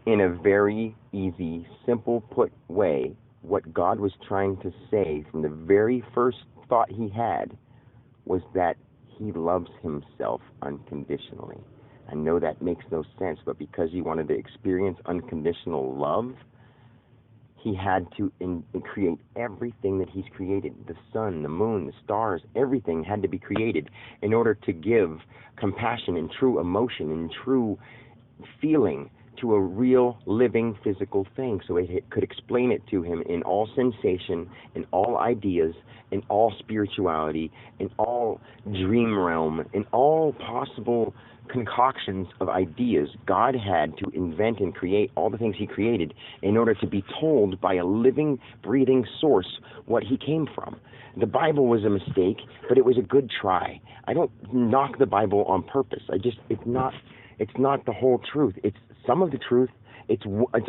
In a very easy, simple put way, what God was trying to say from the very first thought he had was that he loves himself unconditionally. I know that makes no sense, but because he wanted to experience unconditional love, he had to create everything that he's created. The sun, the moon, the stars, everything had to be created in order to give compassion and true emotion and true feeling to a real, living, physical thing, so it could explain it to him in all sensation, in all ideas, in all spirituality, in all dream realm, in all possible concoctions of ideas. God had to invent and create all the things he created in order to be told by a living, breathing source what he came from. The Bible was a mistake, but it was a good try. I don't knock the Bible on purpose. It's not the whole truth. It's some of the truth. It's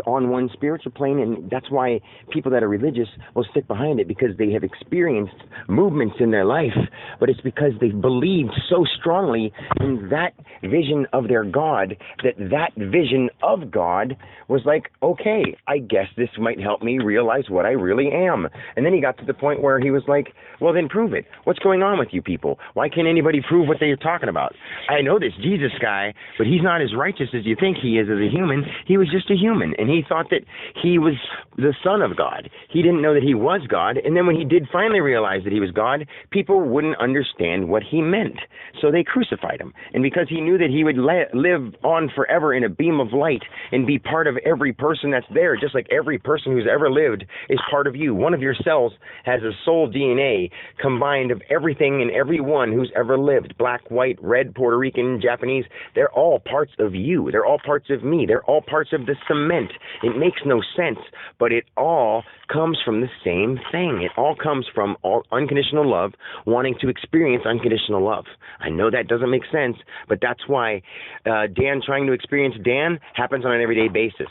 on one spiritual plane, and that's why people that are religious will stick behind it, because they have experienced movements in their life, but it's because they've believed so strongly in that vision of their God that vision of God was like, okay, I guess this might help me realize what I really am. And then he got to the point where he was like, well, then prove it. What's going on with you people? Why can't anybody prove what they're talking about? I know this Jesus guy, but he's not as righteous as you think he is as a human. He was just a human, and he thought that he was the Son of God. He didn't know that he was God, and then when he did finally realize that he was God, people wouldn't understand what he meant, so they crucified him. And because he knew that he would live on forever in a beam of light and be part of every person that's there, just like every person who's ever lived is part of you. One of your cells has a soul DNA combined of everything and everyone who's ever lived. Black, white, red, Puerto Rican, Japanese, they're all parts of you. They're all parts of me. They're all parts of the cement. It makes no sense, but it all comes from the same thing. It all comes from all unconditional love, wanting to experience unconditional love. I know that doesn't make sense, but that's why Dan trying to experience Dan happens on an everyday basis.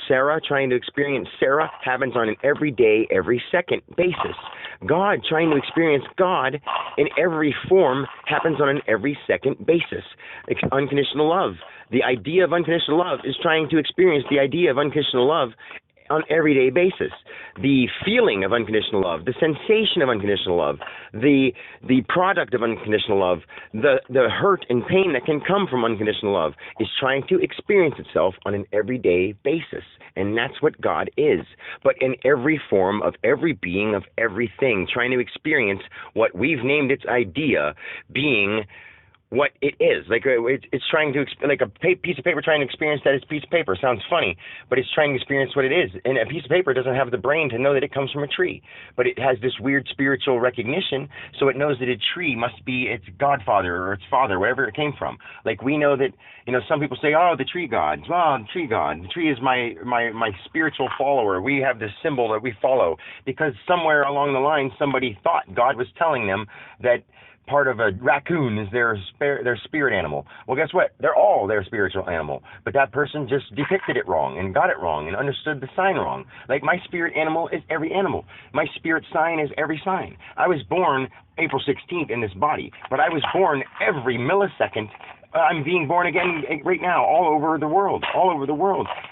Sarah trying to experience Sarah happens on an everyday, every second basis. God trying to experience God in every form happens on an every second basis. Unconditional love. The idea of unconditional love is trying to experience the idea of unconditional love on an everyday basis. The feeling of unconditional love, the sensation of unconditional love, the product of unconditional love, the hurt and pain that can come from unconditional love is trying to experience itself on an everyday basis. And that's what God is. But in every form of every being, of everything, trying to experience what we've named its idea being what it is. Like it's trying to, like a piece of paper trying to experience that it's a piece of paper. Sounds funny, but it's trying to experience what it is. And a piece of paper doesn't have the brain to know that it comes from a tree, but it has this weird spiritual recognition, so it knows that a tree must be its godfather or its father, wherever it came from. Like we know that, some people say, oh, the tree gods. Well, the tree god. The tree is my spiritual follower. We have this symbol that we follow because somewhere along the line somebody thought God was telling them that part of a raccoon is their spirit animal. Well, guess what? They're all their spiritual animal. But that person just depicted it wrong and got it wrong and understood the sign wrong. Like my spirit animal is every animal. My spirit sign is every sign. I was born April 16th in this body, but I was born every millisecond. I'm being born again right now all over the world,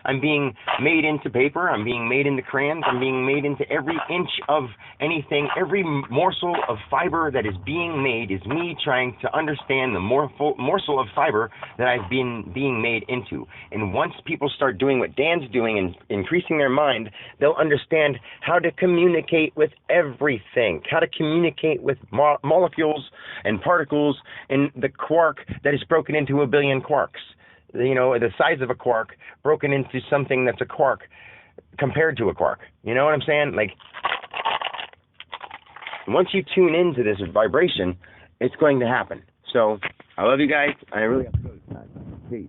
I'm being made into paper. I'm being made into crayons. I'm being made into every inch of anything. Every morsel of fiber that is being made is me trying to understand the morsel of fiber that I've been being made into. And once people start doing what Dan's doing and increasing their mind, they'll understand how to communicate with everything, how to communicate with molecules and particles and the quark that is broken into a billion quarks. The size of a quark broken into something that's a quark compared to a quark. You know what I'm saying? Like, once you tune into this vibration, it's going to happen. So, I love you guys. I really have to go this time. Peace.